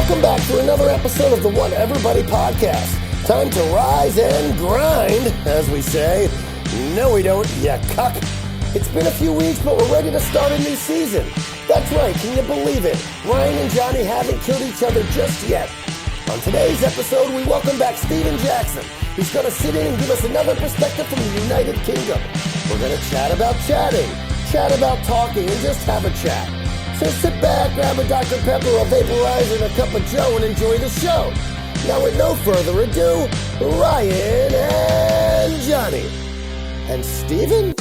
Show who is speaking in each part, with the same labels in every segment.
Speaker 1: Welcome back to another episode of the What Everybody podcast. Time to rise and grind, as we say. No, we don't, ya cuck. It's been a few weeks, but we're ready to start a new season. That's right, can you believe it? Ryan and Jonny haven't killed each other just yet. On today's episode, we welcome back Steven Jackson. He's going to sit in and give us another perspective from the United Kingdom. We're going to chat about chatting, chat about talking, and just have a chat. So sit back, grab a Dr. Pepper, a vaporizer, and a cup of Joe, and enjoy the show. Now, with no further ado, Ryan and Jonny. And Steven?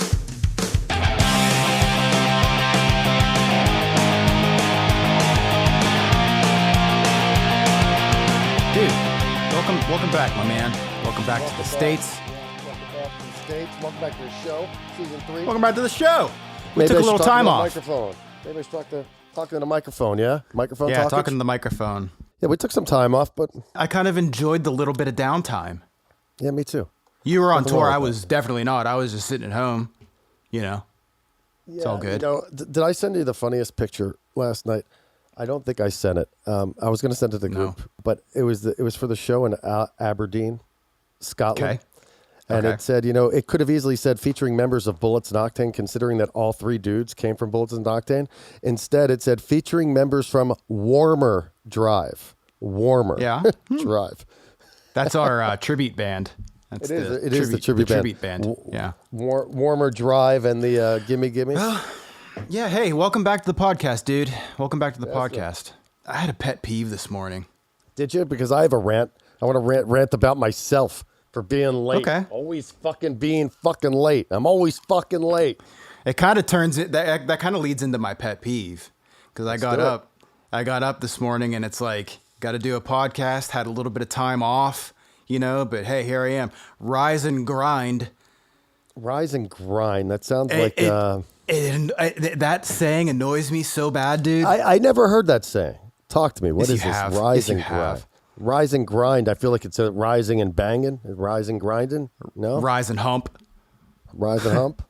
Speaker 2: Welcome back, my man. Welcome back to the States.
Speaker 1: Welcome back to the show, season 3.
Speaker 2: Welcome back to the show. We took a little time off.
Speaker 1: Microphone. Maybe I should talk to the microphone, yeah? Microphone
Speaker 2: Yeah,
Speaker 1: talkage?
Speaker 2: talking to the microphone.
Speaker 1: Yeah, we took some time off, but...
Speaker 2: I kind of enjoyed the little bit of downtime.
Speaker 1: Yeah, me too.
Speaker 2: You were on tour. I was definitely not. I was just sitting at home, It's all good.
Speaker 1: Did I send you the funniest picture last night? I don't think I sent it. I was going to send it to the group, but it was for the show in Aberdeen, Scotland.
Speaker 2: Okay.
Speaker 1: And it said, it could have easily said featuring members of Bullets and Octane, considering that all three dudes came from Bullets and Octane. Instead, it said featuring members from Warmer Drive. Warmer Drive.
Speaker 2: That's our tribute band. That's
Speaker 1: it is the tribute band.
Speaker 2: Yeah.
Speaker 1: Warmer Drive and the Gimme Gimme.
Speaker 2: Yeah, hey, welcome back to the podcast, dude. Welcome back to the podcast. I had a pet peeve this morning.
Speaker 1: Did you? Because I have a rant. I want to rant about myself for being late. Okay. Always fucking being fucking late. I'm always fucking late.
Speaker 2: It kind of turns it, that kind of leads into my pet peeve. Because I got up this morning and it's like, got to do a podcast, had a little bit of time off, but hey, here I am. Rise and grind.
Speaker 1: Rise and grind. That sounds like...
Speaker 2: that saying annoys me so bad, dude.
Speaker 1: I never heard that saying. Talk to me. What is this?
Speaker 2: Have.
Speaker 1: Rise and
Speaker 2: grind.
Speaker 1: Have. Rise and grind. I feel like it's a rising and banging. Rise and grinding. No?
Speaker 2: Rise and hump.
Speaker 1: Rise and hump.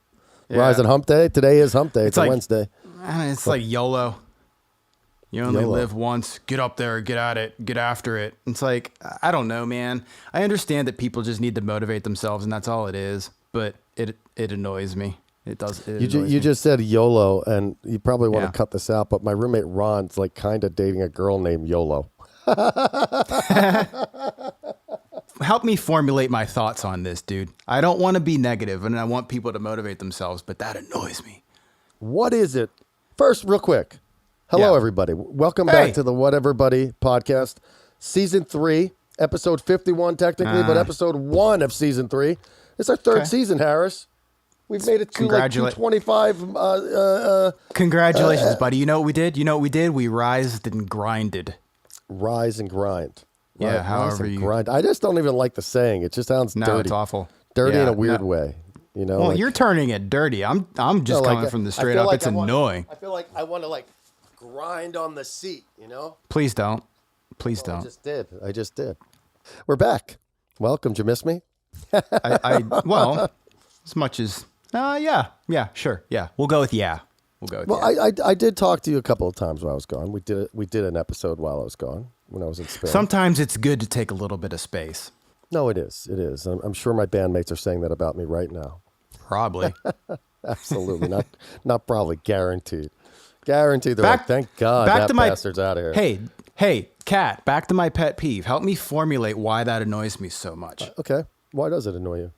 Speaker 1: Yeah. Rise and hump day. Today is hump day. It's like, a Wednesday.
Speaker 2: It's like YOLO. You only live once. Get up there. Get at it. Get after it. It's like, I don't know, man. I understand that people just need to motivate themselves, and that's all it is. But it annoys me. It does.
Speaker 1: You just said YOLO, and you probably want to cut this out, but my roommate Ron's like kind of dating a girl named YOLO.
Speaker 2: Help me formulate my thoughts on this, dude. I don't want to be negative, and I want people to motivate themselves, but that annoys me.
Speaker 1: What is it? First, real quick. Hello, everybody. Welcome back to the What Everybody podcast, season 3, episode 51 technically, but episode 1 of season 3. It's our third season, Harris. We've made it to like 225.
Speaker 2: Congratulations, buddy. You know what we did? We rised and grinded.
Speaker 1: Rise and grind.
Speaker 2: Yeah, however you...
Speaker 1: grind. I just don't even like the saying. It just sounds dirty.
Speaker 2: No, it's awful.
Speaker 1: Dirty in a weird way.
Speaker 2: Well, like, you're turning it dirty. I'm just coming from the straight up. Like it's annoying.
Speaker 1: I feel like I want to grind on the seat,
Speaker 2: Please don't. Please don't.
Speaker 1: I just did. We're back. Welcome. Did you miss me?
Speaker 2: Well, as much as... yeah, sure. Yeah, we'll go with yeah.
Speaker 1: I did talk to you a couple of times while I was gone. We did an episode while I was gone, when I was in Spain.
Speaker 2: Sometimes it's good to take a little bit of space.
Speaker 1: No, it is. It is. I'm sure my bandmates are saying that about me right now.
Speaker 2: Probably.
Speaker 1: Absolutely. Not probably. Guaranteed. Guaranteed. They're like, thank God that bastard's out of here.
Speaker 2: Hey, Kat, back to my pet peeve. Help me formulate why that annoys me so much.
Speaker 1: Okay. Why does it annoy you?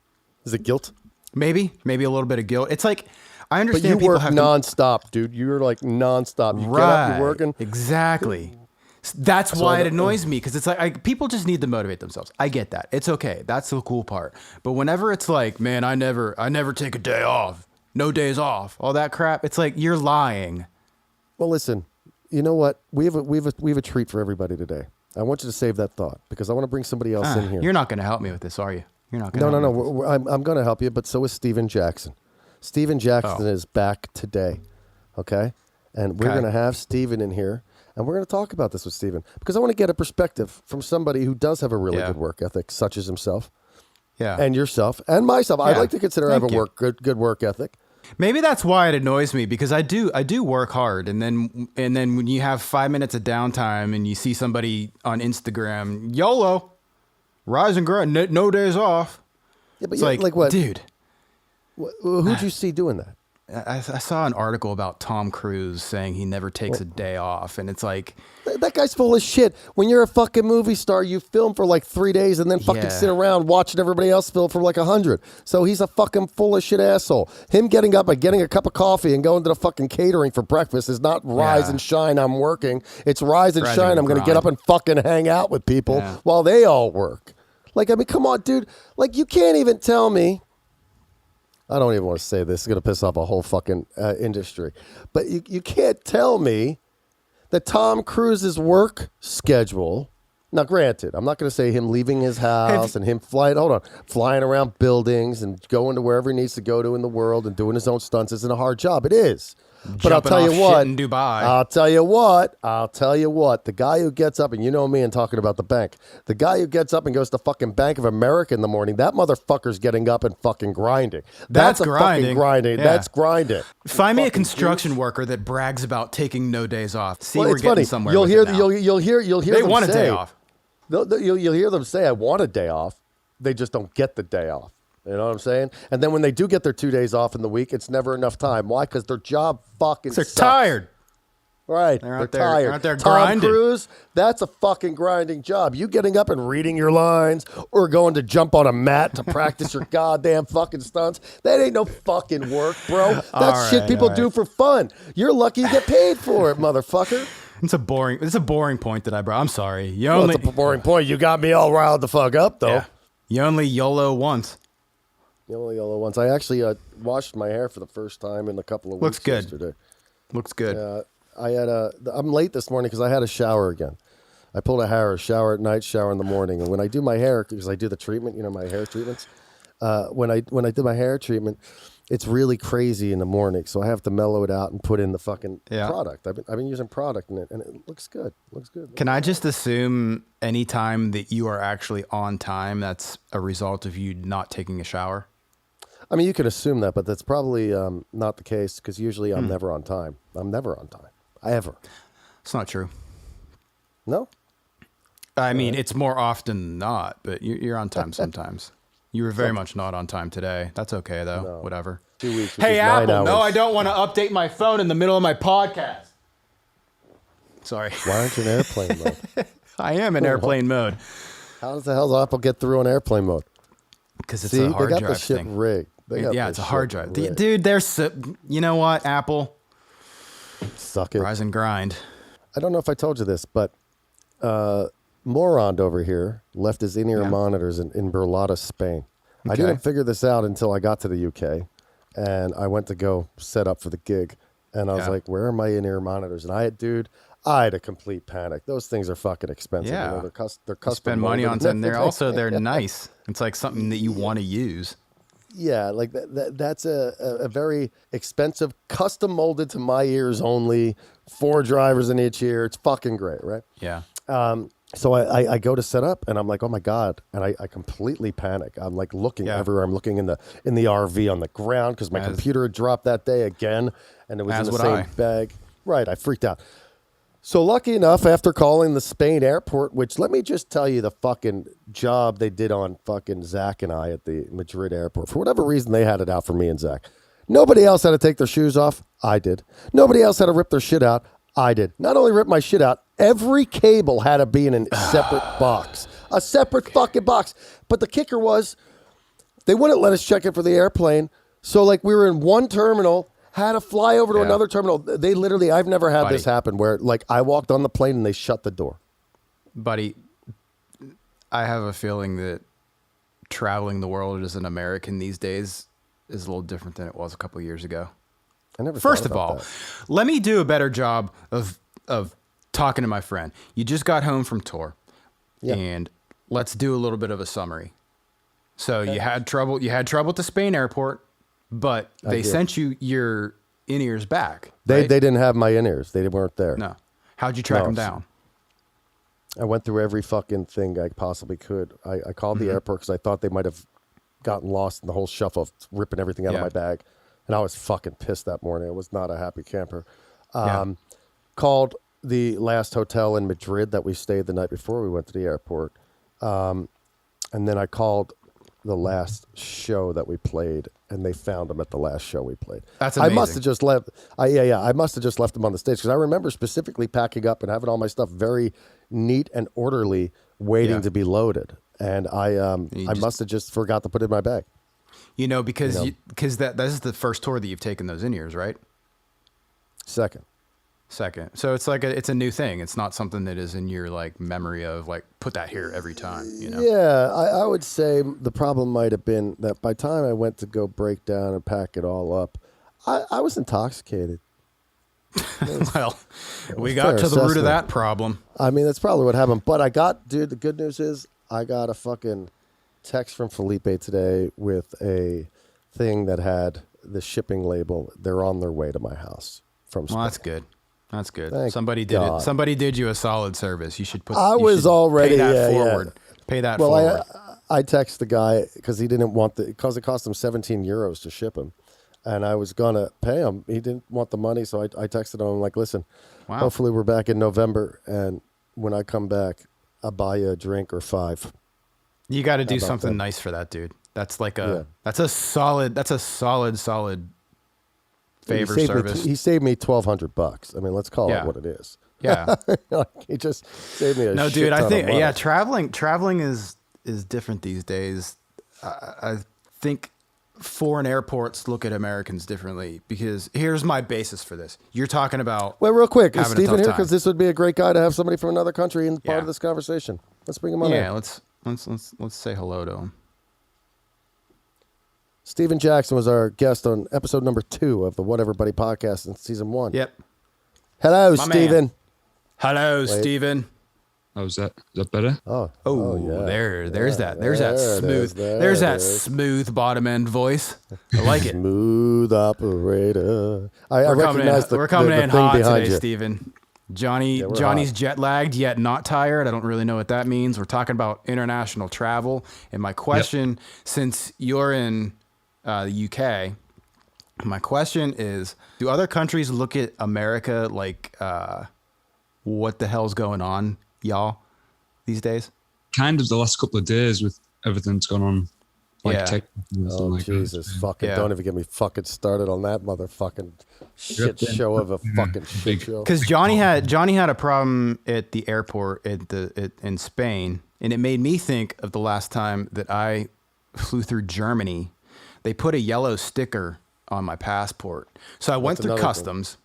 Speaker 1: Is it guilt?
Speaker 2: Maybe a little bit of guilt. It's like, I understand
Speaker 1: but you work nonstop, dude. You're like nonstop. You get up, you're working.
Speaker 2: Exactly. That's why it annoys me, because it's like people just need to motivate themselves. I get that. It's okay. That's the cool part. But whenever it's like, man, I never take a day off. No days off. All that crap. It's like, you're lying.
Speaker 1: Well, listen. You know what? We have a treat for everybody today. I want you to save that thought because I want to bring somebody else in here.
Speaker 2: You're not going to help me with this, are you? You're not going to.
Speaker 1: No. I'm going to help you, but so is Steven Jackson. Steven Jackson is back today, okay? And we're going to have Steven in here, and we're going to talk about this with Steven because I want to get a perspective from somebody who does have a really good work ethic, such as himself, and yourself, and myself. I'd like to consider I have a good work ethic.
Speaker 2: Maybe that's why it annoys me, because I do work hard, and then when you have 5 minutes of downtime and you see somebody on Instagram, YOLO, rise and grind, no days off.
Speaker 1: Yeah, but
Speaker 2: it's like what, dude?
Speaker 1: Who'd you see doing that?
Speaker 2: I saw an article about Tom Cruise saying he never takes a day off, and it's like,
Speaker 1: that guy's full of shit. When you're a fucking movie star, you film for like 3 days and then fucking sit around watching everybody else film for like 100. So he's a fucking full of shit asshole. Him getting up and getting a cup of coffee and going to the fucking catering for breakfast is not rise and shine, I'm working. It's rise and shine, I'm going to get up and fucking hang out with people while they all work. Like, I mean, come on, dude. Like, you can't even tell me. I don't even want to say this. It's going to piss off a whole fucking industry. But you can't tell me that Tom Cruise's work schedule. Now, granted, I'm not going to say him leaving his house and him flying around buildings and going to wherever he needs to go to in the world and doing his own stunts isn't a hard job. It is. But I'll tell you what,
Speaker 2: in Dubai.
Speaker 1: I'll tell you what, the guy who gets up, and you know me and talking about the bank, the guy who gets up and goes to fucking Bank of America in the morning, that motherfucker's getting up and fucking grinding. That's grinding. Fucking grinding. Yeah. That's grinding.
Speaker 2: Find me a construction worker that brags about taking no days off. See, we're getting
Speaker 1: funny.
Speaker 2: somewhere.
Speaker 1: You'll hear
Speaker 2: they
Speaker 1: them
Speaker 2: want
Speaker 1: say,
Speaker 2: a day off.
Speaker 1: You'll hear them say, I want a day off. They just don't get the day off. You know what I'm saying? And then when they do get their 2 days off in the week, it's never enough time. Why? Because their job fucking sucks.
Speaker 2: They're tired.
Speaker 1: Right. They're tired.
Speaker 2: Aren't they
Speaker 1: Tom
Speaker 2: grinding?
Speaker 1: Cruise, that's a fucking grinding job. You getting up and reading your lines or going to jump on a mat to practice your goddamn fucking stunts, that ain't no fucking work, bro. That's shit people do for fun. You're lucky you get paid for it, motherfucker.
Speaker 2: It's a boring point that I brought. I'm sorry.
Speaker 1: It's a boring point. You got me all riled the fuck up, though.
Speaker 2: Yeah. You only YOLO once.
Speaker 1: The only yellow ones. I actually washed my hair for the first time in a couple of weeks. Yesterday.
Speaker 2: Looks good.
Speaker 1: I'm late this morning because I had a shower again. I pulled a shower at night, shower in the morning. And when I do my hair, because I do the treatment, my hair treatments, when I do my hair treatment, it's really crazy in the morning. So I have to mellow it out and put in the fucking product. I've been using product in it, and it looks good.
Speaker 2: Can I just assume any time that you are actually on time, that's a result of you not taking a shower?
Speaker 1: I mean, you can assume that, but that's probably not the case because usually I'm never on time. I'm never on time. Ever.
Speaker 2: It's not true.
Speaker 1: No?
Speaker 2: I mean, it's more often than not, but you're on time sometimes. You were very much not on time today. That's okay, though. No. Whatever.
Speaker 1: 2 weeks.
Speaker 2: Hey, Apple, no, I don't want to update my phone in the middle of my podcast. Sorry.
Speaker 1: Why aren't you in airplane mode?
Speaker 2: I am in airplane mode.
Speaker 1: How does the hell Apple get through in airplane mode?
Speaker 2: Because it's a hard drive thing.
Speaker 1: They got the shit rigged.
Speaker 2: It's a hard drive. Dude, you know what, Apple?
Speaker 1: Suck it.
Speaker 2: Rise and grind.
Speaker 1: I don't know if I told you this, but Moron over here left his in-ear monitors in Burlada, Spain. Okay. I didn't figure this out until I got to the UK, and I went to go set up for the gig, and I was like, where are my in-ear monitors? And I had a complete panic. Those things are fucking expensive.
Speaker 2: Yeah.
Speaker 1: They're custom.
Speaker 2: Spend money on them. They're nice. It's like something that you want to use.
Speaker 1: Yeah, like that's a very expensive, custom molded to my ears only, 4 drivers in each ear. It's fucking great, right?
Speaker 2: Yeah.
Speaker 1: So I go to set up, and I'm like, oh my God, and I completely panic. I'm like looking everywhere. I'm looking in the RV on the ground because my computer had dropped that day again, and it was in the same bag. Right, I freaked out. So lucky enough, after calling the Spain airport, which let me just tell you the fucking job they did on fucking Zach and I at the Madrid airport. For whatever reason, they had it out for me and Zach. Nobody else had to take their shoes off. I did. Nobody else had to rip their shit out. I did. Not only rip my shit out, every cable had to be in a separate box. A separate fucking box. But the kicker was, they wouldn't let us check in for the airplane. So like we were in one terminal, had to fly over to another terminal. They literally, I've never had this happen where like I walked on the plane and they shut the door.
Speaker 2: Buddy, I have a feeling that traveling the world as an American these days is a little different than it was a couple of years ago.
Speaker 1: I never.
Speaker 2: First of all, let me do a better job of talking to my friend. You just got home from tour, and let's do a little bit of a summary. So you had trouble. You had trouble at the Spain airport, but they sent you your in-ears back.
Speaker 1: They didn't have my in-ears. They weren't there.
Speaker 2: No. How'd you track them down?
Speaker 1: I went through every fucking thing I possibly could. I called the airport because I thought they might have gotten lost in the whole shuffle of ripping everything out of my bag. and I was fucking pissed that morning. I was not a happy camper.
Speaker 2: Yeah.
Speaker 1: Called the last hotel in Madrid that we stayed the night before we went to the airport. And then I called the last show that we played, and they found him at the last show we played.
Speaker 2: That's amazing.
Speaker 1: I must have just left. I must have just left him on the stage because I remember specifically packing up and having all my stuff very neat and orderly, waiting to be loaded. And I must have just forgot to put it in my bag.
Speaker 2: Because that is the first tour that you've taken those in-ears, right?
Speaker 1: Second.
Speaker 2: So it's like it's a new thing. It's not something that is in your like memory of like put that here every time.
Speaker 1: Yeah, I would say the problem might have been that by the time I went to go break down and pack it all up, I was intoxicated.
Speaker 2: Well, we got to the root of that problem.
Speaker 1: I mean, that's probably what happened. But the good news is I got a fucking text from Felipe today with a thing that had the shipping label. They're on their way to my house from Spain.
Speaker 2: Well, that's good. That's good.
Speaker 1: Thank
Speaker 2: Somebody did
Speaker 1: God.
Speaker 2: it. Somebody did you a solid service. You should put.
Speaker 1: I
Speaker 2: you
Speaker 1: was
Speaker 2: should
Speaker 1: already
Speaker 2: pay that
Speaker 1: yeah,
Speaker 2: forward.
Speaker 1: Yeah.
Speaker 2: Pay that forward.
Speaker 1: I texted the guy because he didn't want because it cost him 17 euros to ship him, and I was gonna pay him. He didn't want the money, so I texted him. I'm like, listen, hopefully we're back in November, and when I come back, I'll buy you a drink or 5.
Speaker 2: You got to do something nice for that dude. That's like that's a solid favor service.
Speaker 1: He saved me $1,200. I mean, let's call it what it is.
Speaker 2: Yeah.
Speaker 1: He just saved me a
Speaker 2: no,
Speaker 1: shit
Speaker 2: dude. I
Speaker 1: ton
Speaker 2: think
Speaker 1: of money.
Speaker 2: traveling is different these days. I think foreign airports look at Americans differently because here's my basis for this. You're talking about.
Speaker 1: Well, real quick, is
Speaker 2: having a
Speaker 1: Stephen
Speaker 2: tough
Speaker 1: here?
Speaker 2: time.
Speaker 1: Because this would be a great guy to have somebody from another country in part of this conversation. Let's bring him on.
Speaker 2: Yeah, let's say hello to him.
Speaker 1: Stephen Jackson was our guest on episode number 2 of the What Everybody podcast in season 1.
Speaker 2: Yep.
Speaker 1: Hello,
Speaker 2: My
Speaker 1: Stephen.
Speaker 2: man. Hello, Stephen.
Speaker 3: Oh, is that better?
Speaker 1: Oh, yeah.
Speaker 2: There's that smooth bottom end voice. I like it.
Speaker 1: Smooth operator.
Speaker 2: We're coming in hot today,
Speaker 1: you.
Speaker 2: Stephen. Johnny's
Speaker 1: hot.
Speaker 2: jet lagged yet not tired. I don't really know what that means. We're talking about international travel, and my question, since you're in the UK, my question is: do other countries look at America like, what the hell's going on, y'all, these days?
Speaker 3: Kind of the last couple of days with everything that's gone on. Tech.
Speaker 1: Oh, Jesus. Fucking don't even get me fucking started on that motherfucking shit show of a fucking shit show.
Speaker 2: Because Johnny had a problem at the airport in Spain, and it made me think of the last time that I flew through Germany. They put a yellow sticker on my passport. So I went through customs.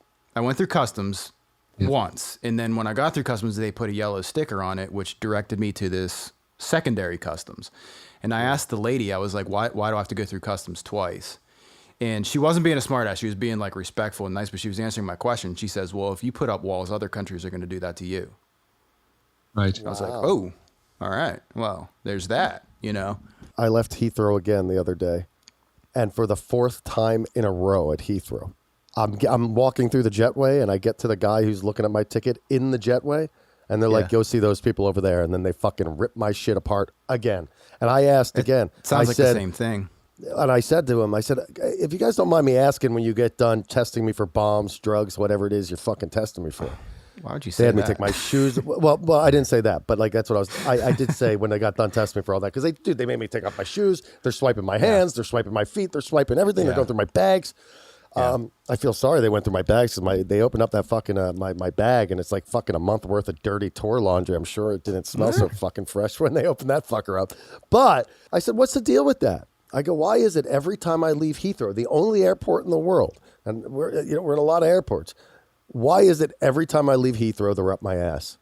Speaker 2: Once. And then when I got through customs, they put a yellow sticker on it, which directed me to this secondary customs. And I asked the lady, I was like, why do I have to go through customs twice? And she wasn't being a smartass. She was being like respectful and nice, but she was answering my question. She says, well, if you put up walls, other countries are going to do that to you.
Speaker 3: Right.
Speaker 2: I was like, oh, all right. Well, there's that,
Speaker 1: I left Heathrow again the other day, and for the 4th time in a row at Heathrow, I'm walking through the jetway, and I get to the guy who's looking at my ticket in the jetway, and they're like, go see those people over there, and then they fucking rip my shit apart again. And I asked again.
Speaker 2: Sounds like the same thing.
Speaker 1: And I said to him, if you guys don't mind me asking when you get done testing me for bombs, drugs, whatever it is you're fucking testing me for.
Speaker 2: Why would you say
Speaker 1: that? They had
Speaker 2: that?
Speaker 1: me take my shoes. Well, I didn't say that, but like that's what I did say when they got done testing me for all that. Because they made me take off my shoes. They're swiping my hands. They're swiping my feet. They're swiping everything. They're going through my bags. I feel sorry they went through my bags because they opened up that fucking my bag and it's like fucking a month worth of dirty tour laundry. I'm sure it didn't smell so fucking fresh when they opened that fucker up. But I said, what's the deal with that? I go, why is it every time I leave Heathrow, the only airport in the world, and we're in a lot of airports, why is it every time I leave Heathrow they're up my ass?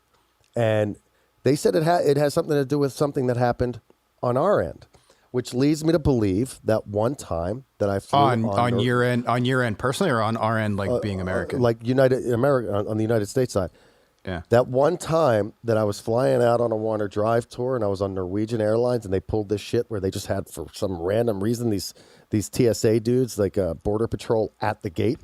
Speaker 1: And they said it has something to do with something that happened on our end, which leads me to believe that one time that I flew
Speaker 2: on your end personally, or on our end, like being American,
Speaker 1: like United America on the United States side.
Speaker 2: Yeah.
Speaker 1: That one time that I was flying out on a Warner Drive tour and I was on Norwegian Airlines and they pulled this shit where they just had, for some random reason, these TSA dudes, like Border Patrol at the gate.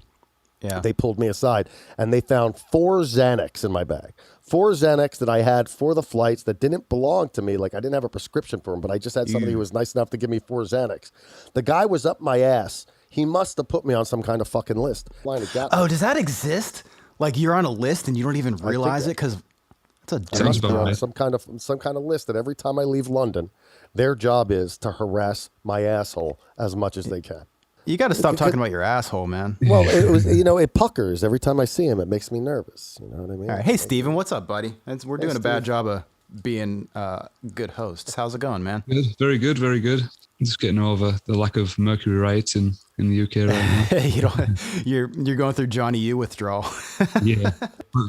Speaker 2: Yeah.
Speaker 1: They pulled me aside and they found 4 Xanax in my bag. 4 Xanax that I had for the flights that didn't belong to me. Like I didn't have a prescription for them, but I just had somebody who was nice enough to give me 4 Xanax. The guy was up my ass. He must have put me on some kind of fucking list.
Speaker 2: Oh, does that exist? Like you're on a list and you don't even realize it because it's a
Speaker 3: Sounds
Speaker 2: dumb
Speaker 3: about right.
Speaker 1: some kind of list that every time I leave London, their job is to harass my asshole as much as they can.
Speaker 2: You got to stop talking about your asshole, man.
Speaker 1: Well, it was, it puckers every time I see him. It makes me nervous. You know what I mean?
Speaker 2: All right. Hey, Steven, what's up, buddy? We're doing a bad job of being good hosts. How's it going, man?
Speaker 3: Good. Very good, very good. Just getting over the lack of mercury riots in the UK right now.
Speaker 2: You're going through Johnny U withdrawal.
Speaker 3: Yeah.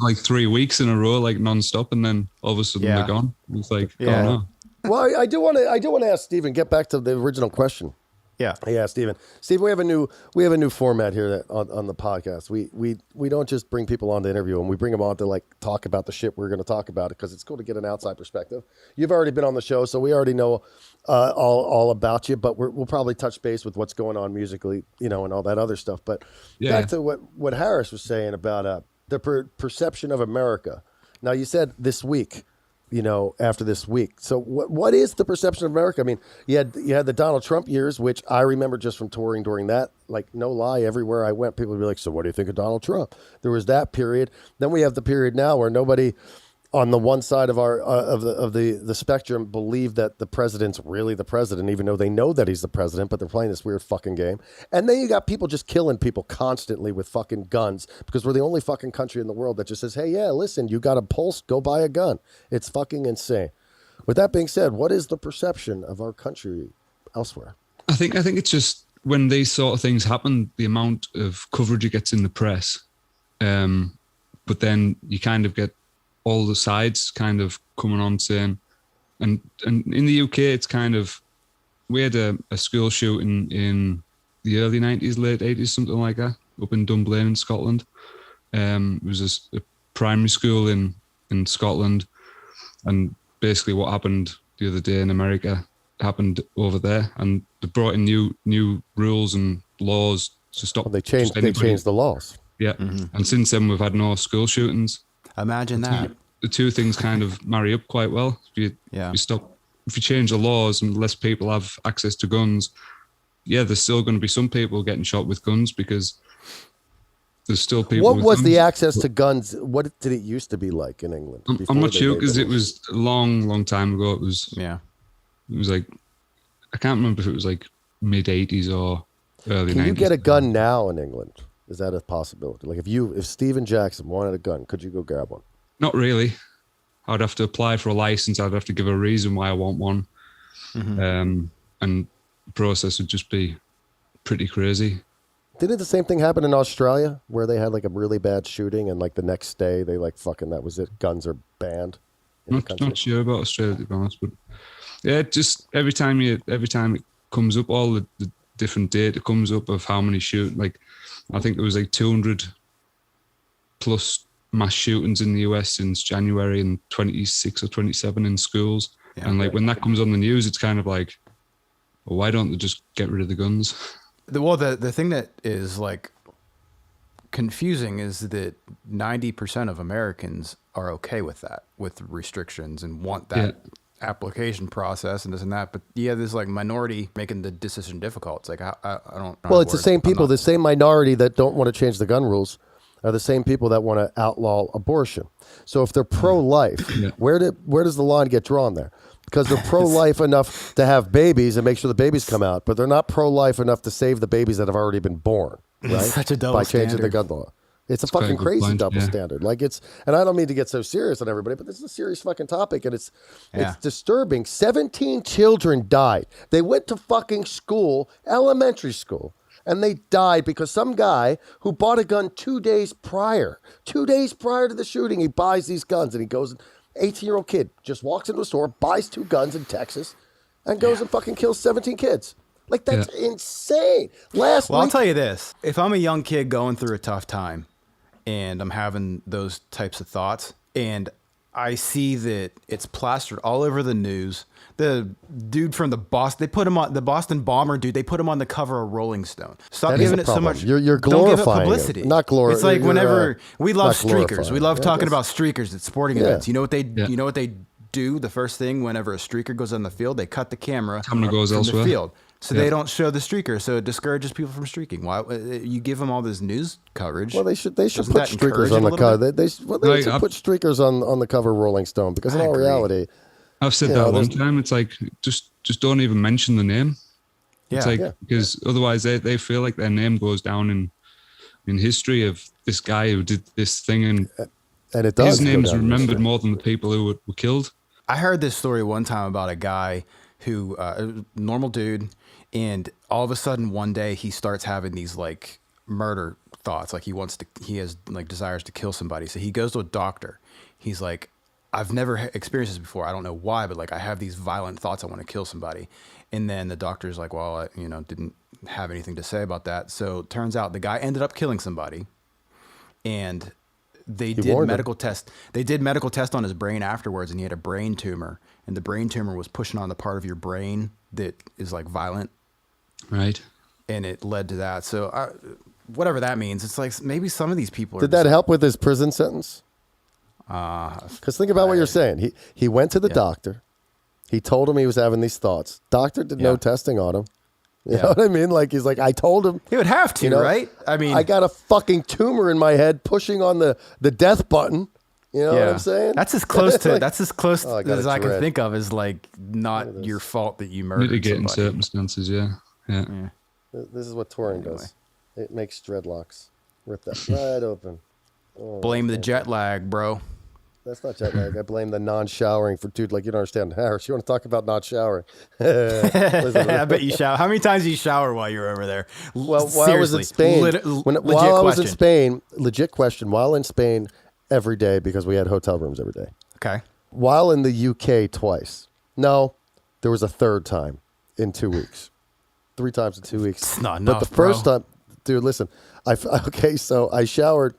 Speaker 3: Like 3 weeks in a row, like non-stop, and then all of a sudden they're gone. It's like, oh no.
Speaker 1: Well, I do want to ask Steven, get back to the original question. Yeah, Steven, we have a new format here on the podcast. We don't just bring people on to interview them. We bring them on to like talk about the shit we're going to talk about, because it's cool to get an outside perspective. You've already been on the show, so we already know all about you. But we'll probably touch base with what's going on musically, and all that other stuff. But back to what Harris was saying about the perception of America. Now, you said this week. After this week. So what is the perception of America? I mean, you had the Donald Trump years, which I remember just from touring during that. Like, no lie, everywhere I went, people would be like, so what do you think of Donald Trump? There was that period. Then we have the period now where nobody on the one side of our of the spectrum believe that the president's really the president, even though they know that he's the president, but they're playing this weird fucking game. And then you got people just killing people constantly with fucking guns, because we're the only fucking country in the world that just says, hey, yeah, listen, you got a pulse, go buy a gun. It's fucking insane. With that being said, what is the perception of our country elsewhere?
Speaker 3: I think it's just when these sort of things happen, the amount of coverage it gets in the press, but then you kind of get all the sides kind of coming on saying, and in the UK, it's kind of, we had a school shooting in the early 90s, late 80s, something like that, up in Dunblane in Scotland. It was a primary school in Scotland. And basically what happened the other day in America happened over there. And they brought in new rules and laws to stop.
Speaker 1: Well, they changed the laws.
Speaker 3: Yeah. Mm-hmm. And since then, we've had no school shootings.
Speaker 2: Imagine that.
Speaker 3: The two things kind of marry up quite well. If you change the laws and less people have access to guns, there's still going to be some people getting shot with guns, because there's still people.
Speaker 1: What
Speaker 3: with
Speaker 1: was
Speaker 3: guns.
Speaker 1: the access to guns? What did it used to be like in England?
Speaker 3: I'm not sure, because it was a long time ago. It was like, I can't remember if it was like mid 80s or early 90s.
Speaker 1: Can you get a gun now in England? Is that a possibility? Like if Steven Jackson wanted a gun, could you go grab one?
Speaker 3: Not really. I'd have to apply for a license. I'd have to give a reason why I want one. Mm-hmm. And the process would just be pretty crazy.
Speaker 1: Didn't the same thing happen in Australia, where they had like a really bad shooting, and like the next day they like fucking, that was it, guns are banned in the country?
Speaker 3: Not sure about Australia, to be honest, but yeah, just every time it comes up, all the different data comes up of how many shoot. Like, I think there was like 200 plus mass shootings in the US since January, and 26 or 27 in schools. Yeah, and like when that comes on the news, it's kind of like, well, why don't they just get rid of the guns?
Speaker 2: The thing that is like confusing is that 90% of Americans are okay with that, with restrictions, and want that application process and this and that. But there's like minority making the decision difficult. It's like, I don't know.
Speaker 1: Well, it's the same people, the same minority that don't want to change the gun rules are the same people that want to outlaw abortion. So if they're pro-life, where does the line get drawn there? Because they're pro-life enough to have babies and make sure the babies come out, but they're not pro-life enough to save the babies that have already been born, right?
Speaker 2: Such a double
Speaker 1: by changing
Speaker 2: standard.
Speaker 1: the gun law. It's a fucking crazy double standard. Like, it's, and I don't mean to get so serious on everybody, but this is a serious fucking topic, and it's disturbing. 17 children died. They went to fucking school, elementary school, and they died because some guy who bought a gun 2 days prior to the shooting, he buys these guns, and he goes, 18-year-old kid just walks into a store, buys 2 guns in Texas, and goes and fucking kills 17 kids. Like, that's insane. Well,
Speaker 2: I'll tell you this. If I'm a young kid going through a tough time and I'm having those types of thoughts, and I see that it's plastered all over the news, the dude from the Boston bomber dude, they put him on the cover of Rolling Stone. Stop giving it so much.
Speaker 1: You're glorifying
Speaker 2: don't give it publicity.
Speaker 1: Not glorifying.
Speaker 2: It's like whenever we love streakers. We love talking
Speaker 1: that's
Speaker 2: about streakers at sporting events. You know what they do? The first thing whenever a streaker goes on the field, they cut the camera
Speaker 3: goes
Speaker 2: from
Speaker 3: elsewhere.
Speaker 2: the field. So they don't show the streaker, so it discourages people from streaking. Why you give them all this news coverage?
Speaker 1: Well, they should
Speaker 2: Doesn't
Speaker 1: put
Speaker 2: that
Speaker 1: streakers
Speaker 2: encourage
Speaker 1: on
Speaker 2: it a
Speaker 1: the
Speaker 2: little
Speaker 1: cover.
Speaker 2: bit?
Speaker 1: They should put streakers on the cover of Rolling Stone, because in
Speaker 2: I
Speaker 1: all
Speaker 2: agree.
Speaker 1: reality,
Speaker 3: I've said that one time. It's like just don't even mention the name. It's like because otherwise they feel like their name goes down in history of this guy who did this thing, and
Speaker 1: it does.
Speaker 3: His name's remembered more than the people who were killed.
Speaker 2: I heard this story one time about a guy who, a normal dude, and all of a sudden one day he starts having these like murder thoughts. Like he has like desires to kill somebody. So he goes to a doctor. He's like, I've never experienced this before. I don't know why, but like I have these violent thoughts. I want to kill somebody. And then the doctor's like, well, I, didn't have anything to say about that. So it turns out the guy ended up killing somebody, and they did medical test. They did medical test on his brain afterwards, and he had a brain tumor, and the brain tumor was pushing on the part of your brain that is like violent.
Speaker 3: Right.
Speaker 2: And it led to that. So whatever that means, it's like maybe some of these people are.
Speaker 1: Did that help with his prison sentence? Because think about what you're saying. He went to the doctor. He told him he was having these thoughts. Doctor did no testing on him. You know what I mean? Like, he's like, I told him.
Speaker 2: He would have to, right? I mean,
Speaker 1: I got a fucking tumor in my head pushing on the death button. You know what I'm saying?
Speaker 2: That's as close to as I can
Speaker 1: dread.
Speaker 2: think of, is like not your fault that you murdered
Speaker 3: Mitigating
Speaker 2: somebody.
Speaker 3: circumstances, yeah.
Speaker 1: This is what touring does. It makes dreadlocks. Rip that right open. Oh,
Speaker 2: Blame the jet lag, bro.
Speaker 1: That's not jet lag. I blame the non-showering for, dude, like, you don't understand. Harris, you want to talk about not showering?
Speaker 2: I bet you shower. How many times do you shower while you're over there?
Speaker 1: Well, while I was in Spain, while I was in Spain, legit question, while in Spain every day, because we had hotel rooms every day.
Speaker 2: Okay.
Speaker 1: While in the UK twice. No, there was a third time in 2 weeks. 3 times in 2 weeks.
Speaker 2: It's not enough,
Speaker 1: But the first time, dude, listen, so I showered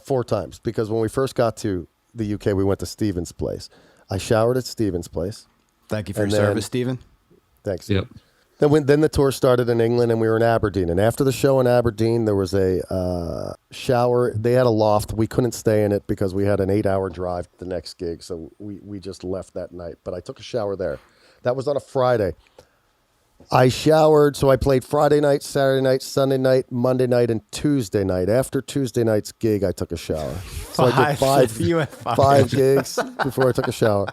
Speaker 1: 4 times, because when we first got to the UK, we went to Stephen's place. I showered at Stephen's place.
Speaker 2: Thank you for your service, Stephen.
Speaker 1: Thanks.
Speaker 3: Yep.
Speaker 1: Then the tour started in England, and we were in Aberdeen. And after the show in Aberdeen, there was a shower. They had a loft. We couldn't stay in it because we had an 8-hour drive to the next gig. So we just left that night. But I took a shower there. That was on a Friday. I showered, so I played Friday night, Saturday night, Sunday night, Monday night, and Tuesday night. After Tuesday night's gig, I took a shower. So I did 5 gigs before I took a shower.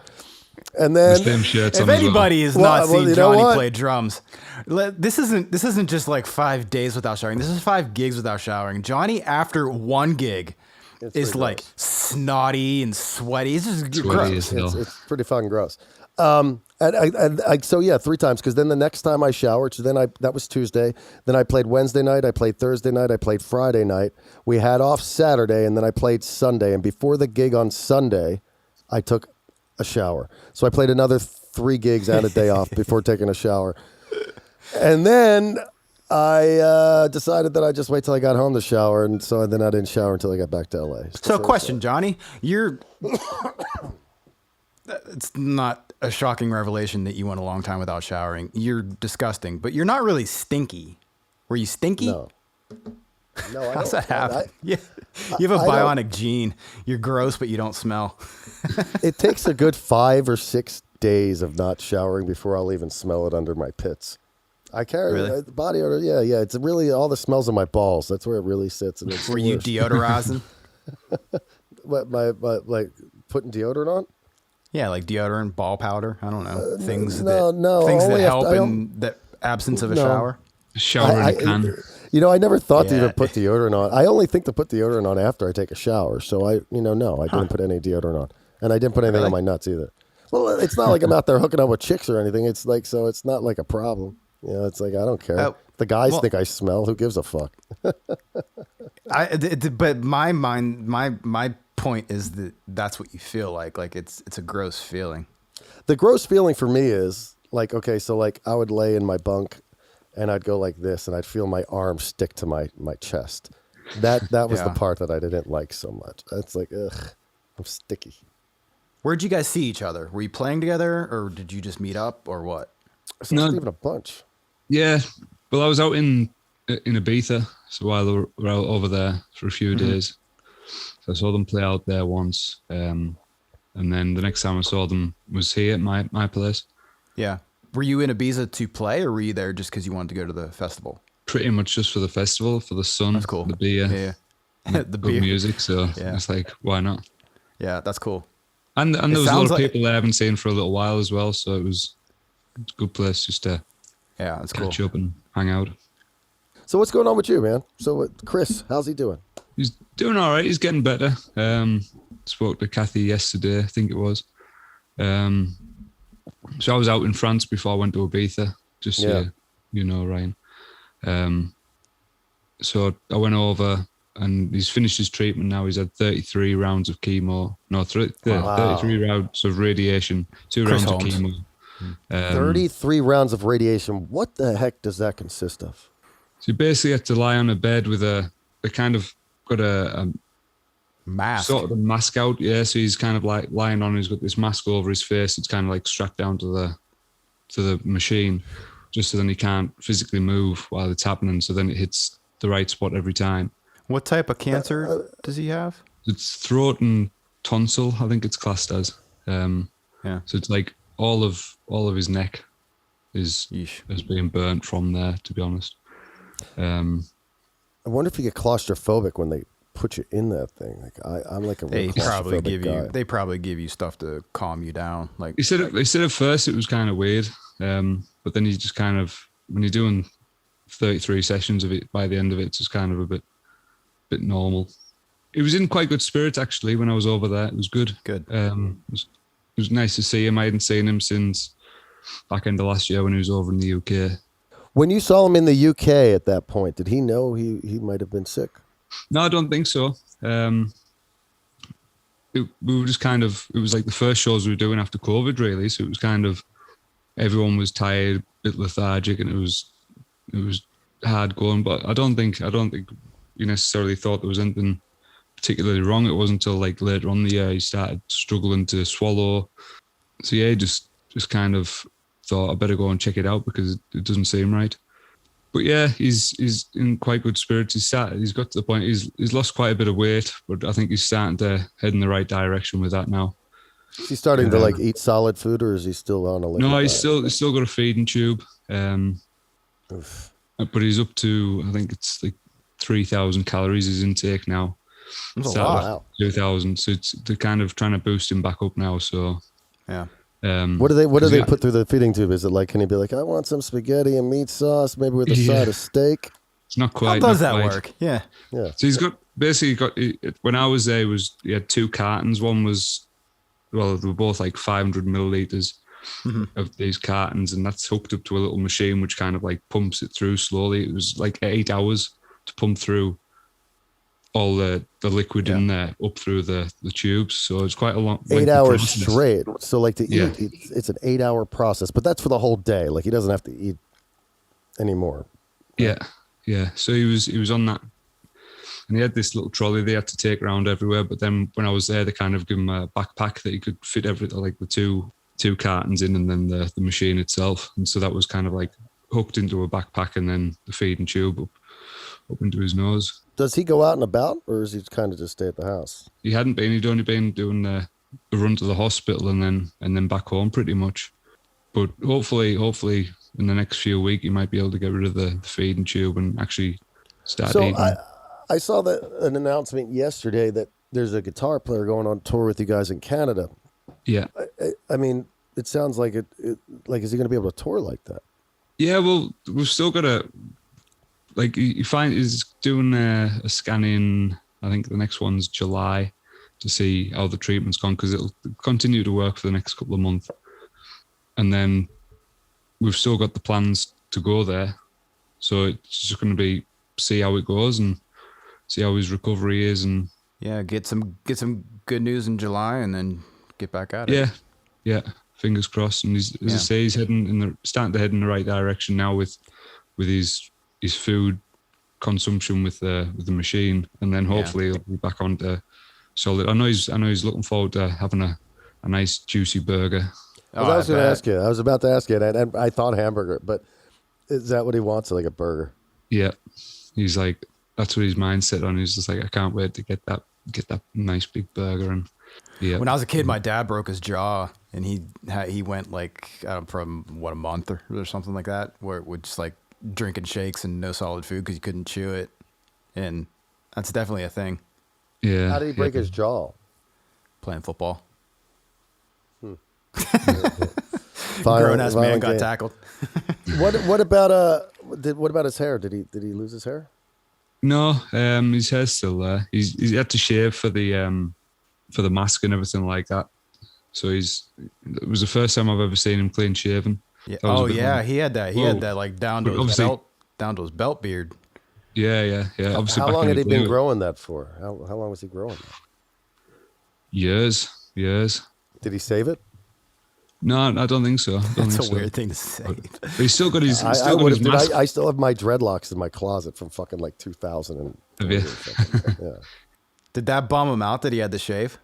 Speaker 1: And then,
Speaker 2: if anybody has not seen Johnny play drums, this isn't just like 5 days without showering. This is 5 gigs without showering. Johnny, after one gig, is like snotty and sweaty. It's just gross.
Speaker 1: It's pretty fucking gross. So 3 times, because then the next time I showered, so then that was Tuesday. Then I played Wednesday night, I played Thursday night, I played Friday night. We had off Saturday, and then I played Sunday. And before the gig on Sunday, I took a shower. So I played another 3 gigs and a day off before taking a shower. And then I decided that I'd just wait till I got home to shower, and so then I didn't shower until I got back to LA.
Speaker 2: So question, Johnny, it's not a shocking revelation that you went a long time without showering. You're disgusting, but you're not really stinky. Were you stinky?
Speaker 1: No,
Speaker 2: How's that happen? You have a bionic gene. You're gross, but you don't smell.
Speaker 1: It takes a good 5 or 6 days of not showering before I'll even smell it under my pits. I carry body odor. Yeah. It's really all the smells of my balls. That's where it really sits. And it's
Speaker 2: Were you deodorizing?
Speaker 1: What, my like putting deodorant on?
Speaker 2: Yeah, like deodorant, ball powder. I don't know. Things
Speaker 1: things
Speaker 2: that help in the absence of a shower.
Speaker 3: Shower in a can.
Speaker 1: I never thought to even put deodorant on. I only think to put deodorant on after I take a shower. So I didn't put any deodorant on. And I didn't put anything on my nuts either. Well, it's not like I'm out there hooking up with chicks or anything. It's like, so it's not like a problem. It's like, I don't care. The guys think I smell. Who gives a fuck?
Speaker 2: But my point is that that's what you feel like. Like it's a gross feeling.
Speaker 1: The gross feeling for me is like, okay, so like I would lay in my bunk and I'd go like this and I'd feel my arm stick to my chest. That was the part that I didn't like so much. It's like, ugh, I'm sticky.
Speaker 2: Where'd you guys see each other? Were you playing together, or did you just meet up, or what?
Speaker 1: No, even a bunch.
Speaker 3: Yeah, well, I was out in Ibiza, so while they were out over there for a few days, so I saw them play out there once, and then the next time I saw them was here at my place.
Speaker 2: Yeah. Were you in Ibiza to play, or were you there just because you wanted to go to the festival?
Speaker 3: Pretty much just for the festival, for the sun,
Speaker 2: That's cool.
Speaker 3: the beer,
Speaker 2: Yeah. The
Speaker 3: good
Speaker 2: beer.
Speaker 3: music. So it's like, why not?
Speaker 2: Yeah, that's cool.
Speaker 3: And there was a lot
Speaker 2: sounds
Speaker 3: of
Speaker 2: like-
Speaker 3: people there I haven't seen for a little while as well. So it was a good place just to
Speaker 2: Yeah, that's cool.
Speaker 3: catch up and hang out.
Speaker 1: So what's going on with you, man? So Chris, how's he doing?
Speaker 3: He's doing all right. He's getting better. Spoke to Kathy yesterday, I think it was. So I was out in France before I went to Ibiza, just so you know, Ryan. So I went over and he's finished his treatment now. He's had 33 rounds of chemo. No, 33 rounds of radiation, 2
Speaker 2: Chris
Speaker 3: rounds
Speaker 2: Holmes.
Speaker 3: of chemo.
Speaker 1: 33 rounds of radiation. What the heck does that consist of?
Speaker 3: So you basically had to lie on a bed with a kind of got a
Speaker 2: Mask.
Speaker 3: sort of a mask out, yeah. So he's kind of like lying on. He's got this mask over his face. It's kind of like strapped down to the machine, just so then he can't physically move while it's happening. So then it hits the right spot every time.
Speaker 2: What type of cancer does he have?
Speaker 3: It's throat and tonsil, I think it's classed as.
Speaker 2: Yeah.
Speaker 3: So it's like all of his neck is being burnt from there. To be honest.
Speaker 1: I wonder if you get claustrophobic when they put you in that thing. Like I'm like a real claustrophobic guy.
Speaker 2: They probably give you stuff to calm you down. Like
Speaker 3: They said at first it was kind of weird, but then you just kind of, when you're doing 33 sessions of it, by the end of it, it's just kind of a bit normal. It was in quite good spirits actually when I was over there. It was good.
Speaker 2: Good.
Speaker 3: It was nice to see him. I hadn't seen him since back end of last year when he was over in the UK.
Speaker 1: When you saw him in the UK at that point, did he know he might have been sick?
Speaker 3: No, I don't think so. We were just kind of, it was like the first shows we were doing after COVID really. So it was kind of, everyone was tired, a bit lethargic, and it was hard going, but I don't think you necessarily thought there was anything particularly wrong. It wasn't until like later on in the year he started struggling to swallow. So yeah, just kind of thought I better go and check it out because it doesn't seem right. But yeah, he's in quite good spirits. He's got to the point he's lost quite a bit of weight, but I think he's starting to head in the right direction with that now.
Speaker 1: Is he starting to like eat solid food, or is he still on a liquid
Speaker 3: No,
Speaker 1: diet?
Speaker 3: he's still got a feeding tube. But he's up to, I think it's like 3,000 calories his intake now.
Speaker 2: That's a lot.
Speaker 1: Wow.
Speaker 3: 2,000. So they're kind of trying to boost him back up now. So
Speaker 2: Yeah.
Speaker 1: What do they put through the feeding tube? Is it like, can he be like, I want some spaghetti and meat sauce, maybe with a side of steak?
Speaker 3: It's not quite.
Speaker 2: How does
Speaker 3: not
Speaker 2: that
Speaker 3: quite.
Speaker 2: work? Yeah.
Speaker 1: Yeah.
Speaker 3: So he's got when I was there, he had 2 cartons. One was, well, they were both like 500 milliliters of these cartons, and that's hooked up to a little machine which kind of like pumps it through slowly. It was like 8 hours to pump through all the liquid in there up through the tubes. So it's quite a long
Speaker 1: 8 hours
Speaker 3: process.
Speaker 1: straight. So like to
Speaker 3: Yeah.
Speaker 1: eat, it's an 8 hour process, but that's for the whole day. Like he doesn't have to eat anymore.
Speaker 3: Yeah. So he was on that, and he had this little trolley they had to take around everywhere. But then when I was there, they kind of give him a backpack that he could fit everything, like the two cartons in, and then the machine itself. And so that was kind of like hooked into a backpack, and then the feeding tube up into his nose.
Speaker 1: Does he go out and about, or is he kind of just stay at the house?
Speaker 3: He hadn't been. He'd only been doing the run to the hospital and then back home pretty much. But hopefully in the next few weeks he might be able to get rid of the feeding tube and actually start eating.
Speaker 1: I saw an announcement yesterday that there's a guitar player going on tour with you guys in Canada.
Speaker 3: Yeah.
Speaker 1: I mean, it sounds like like, is he going to be able to tour like that?
Speaker 3: Yeah, well, we've still got to, like, you find he's doing a scan in, I think the next one's July, to see how the treatment's gone, because it'll continue to work for the next couple of months. And then we've still got the plans to go there. So it's just going to be, see how it goes and see how his recovery is. And
Speaker 2: Yeah, get some good news in July and then get back at it.
Speaker 3: yeah, fingers crossed. And as I say, he's starting to head in the right direction now with his food consumption with the machine, and then hopefully he'll be back on to solid. I know he's looking forward to having a nice juicy burger.
Speaker 1: I was going to ask you. I was about to ask you, and I thought hamburger, but is that what he wants? Like a burger?
Speaker 3: Yeah, he's like, that's what his mindset on. He's just like, I can't wait to get that get that nice big burger. And yeah,
Speaker 2: When I was a kid, my dad broke his jaw, and he went like from a month or something like that, where it would just like drinking shakes and no solid food because he couldn't chew it, and that's definitely a thing.
Speaker 3: yeah.
Speaker 1: How did he break his jaw?
Speaker 2: Playing football,
Speaker 1: Violent-
Speaker 2: grown ass man
Speaker 1: violent
Speaker 2: got
Speaker 1: game.
Speaker 2: tackled.
Speaker 1: What about his hair? Did he lose his hair?
Speaker 3: No, his hair's still there. He's had to shave for the mask and everything like that. So it was the first time I've ever seen him clean shaven.
Speaker 2: Yeah.
Speaker 3: That was
Speaker 2: Oh
Speaker 3: a bit
Speaker 2: yeah,
Speaker 3: like,
Speaker 2: he had that. He
Speaker 3: whoa.
Speaker 2: had that like down to
Speaker 3: But
Speaker 2: his
Speaker 3: obviously-
Speaker 2: belt beard.
Speaker 3: Yeah. Obviously,
Speaker 1: How
Speaker 3: back
Speaker 1: long
Speaker 3: in
Speaker 1: had
Speaker 3: the
Speaker 1: he been
Speaker 3: day,
Speaker 1: growing that for? How long was he growing that?
Speaker 3: Years.
Speaker 1: Did he save it?
Speaker 3: No, I don't think so.
Speaker 2: That's a weird thing to say.
Speaker 3: But he's still got his.
Speaker 1: I
Speaker 3: He's still got
Speaker 1: would
Speaker 3: his
Speaker 1: have.
Speaker 3: mask.
Speaker 1: I still have my dreadlocks in my closet from fucking like 2000.
Speaker 3: Have you?
Speaker 1: Yeah.
Speaker 2: Did that bum him out that he had to shave?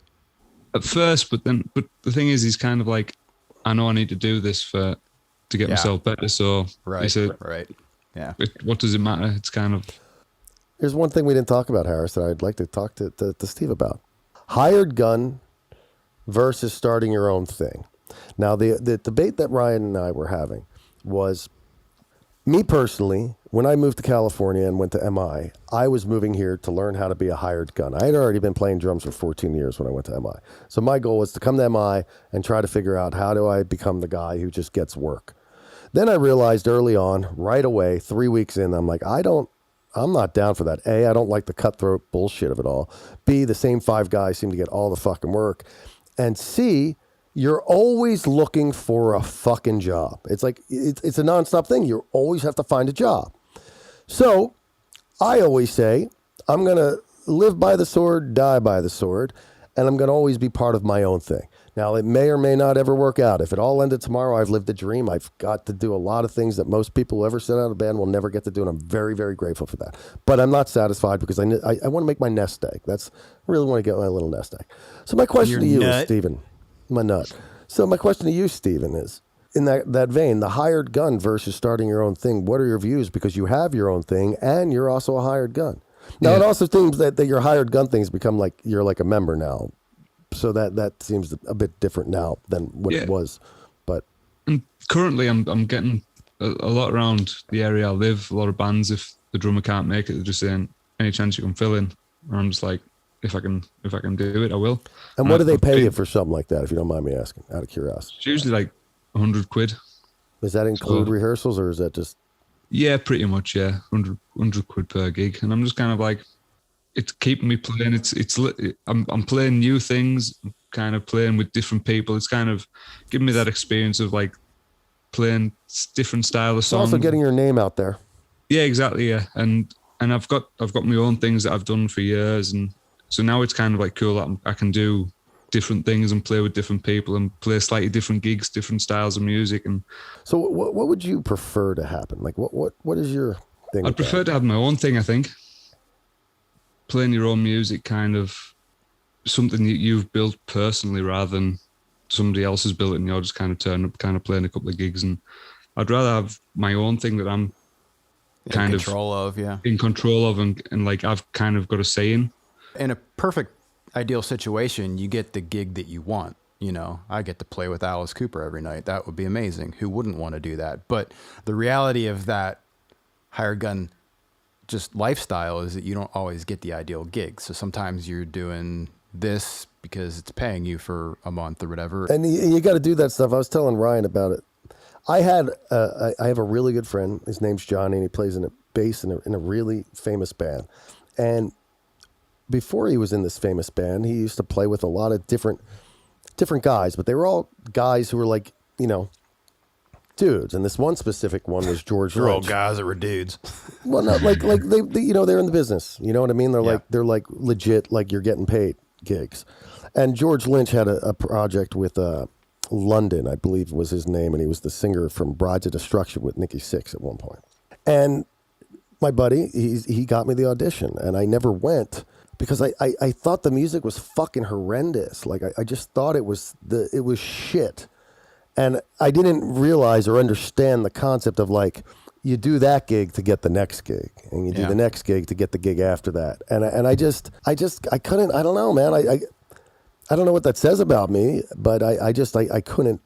Speaker 3: At first, but the thing is, he's kind of like, I know I need to do this to get
Speaker 2: Yeah.
Speaker 3: myself better. So he
Speaker 2: Right.
Speaker 3: said,
Speaker 2: Right. Yeah.
Speaker 3: what does it matter? It's kind of
Speaker 1: Here's one thing we didn't talk about, Harris, that I'd like to talk to Steve about. Hired gun versus starting your own thing. Now, the debate that Ryan and I were having was, me personally, when I moved to California and went to MI, I was moving here to learn how to be a hired gun. I had already been playing drums for 14 years when I went to MI. So my goal was to come to MI and try to figure out, how do I become the guy who just gets work? Then I realized early on, right away, 3 weeks in, I'm like, I'm not down for that. A, I don't like the cutthroat bullshit of it all. B, the same 5 guys seem to get all the fucking work. And C, you're always looking for a fucking job. It's like, it's a nonstop thing. You always have to find a job. So I always say, I'm going to live by the sword, die by the sword, and I'm going to always be part of my own thing. Now, it may or may not ever work out. If it all ended tomorrow, I've lived a dream. I've got to do a lot of things that most people who ever set out of band will never get to do, and I'm very, very grateful for that. But I'm not satisfied because I want to make my nest egg. I really want to get my little nest egg. So my question to you is, Stephen, my nut. So my question to you, Stephen, is, in that vein, the hired gun versus starting your own thing, what are your views? Because you have your own thing, and you're also a hired gun. Now, it also seems that your hired gun things become like, you're like a member now. So that seems a bit different now than what it was. But
Speaker 3: and currently I'm getting a lot around the area I live. A lot of bands, if the drummer can't make it, they're just saying, any chance you can fill in. And I'm just like, if I can do it, I will.
Speaker 1: And what do they pay you for something like that, if you don't mind me asking, out of curiosity?
Speaker 3: It's usually like 100 quid.
Speaker 1: Does that include rehearsals, or is that just?
Speaker 3: Yeah, pretty much. Yeah, 100 quid per gig, and I'm just kind of like, it's keeping me playing. I'm playing new things, kind of playing with different people. It's kind of giving me that experience of like playing different style of songs.
Speaker 1: Also getting your name out there.
Speaker 3: Yeah, exactly. Yeah, and I've got my own things that I've done for years, and so now it's kind of like cool that I can do different things and play with different people and play slightly different gigs, different styles of music. And
Speaker 1: so, what would you prefer to happen? Like, what is your thing?
Speaker 3: I'd prefer to have my own thing. I think playing your own music, kind of something that you've built personally, rather than somebody else has built it and you're just kind of turning up, kind of playing a couple of gigs. And I'd rather have my own thing that I'm
Speaker 2: in control of, and like I've kind of got a say in. In a perfect ideal situation, you get the gig that you want. You know, I get to play with Alice Cooper every night. That would be amazing. Who wouldn't want to do that? But the reality of that hired gun just lifestyle is that you don't always get the ideal gig. So sometimes you're doing this because it's paying you for a month or whatever.
Speaker 1: And you got to do that stuff. I was telling Ryan about it. I have a really good friend. His name's Johnny, and he plays in a bass in a really famous band. And before he was in this famous band, he used to play with a lot of different guys, but they were all guys who were like, you know, dudes. And this one specific one was George Lynch.
Speaker 2: They're all guys that were dudes.
Speaker 1: Well, not like they you know, they're in the business. You know what I mean? They're like legit, like you're getting paid gigs. And George Lynch had a project with London, I believe was his name, and he was the singer from Brides of Destruction with Nikki Sixx at one point. And my buddy, he got me the audition, and I never went because I thought the music was fucking horrendous. Like I just thought it was shit. And I didn't realize or understand the concept of like you do that gig to get the next gig, and you do the next gig to get the gig after that. And I couldn't, I don't know, man. I don't know what that says about me, but I couldn't.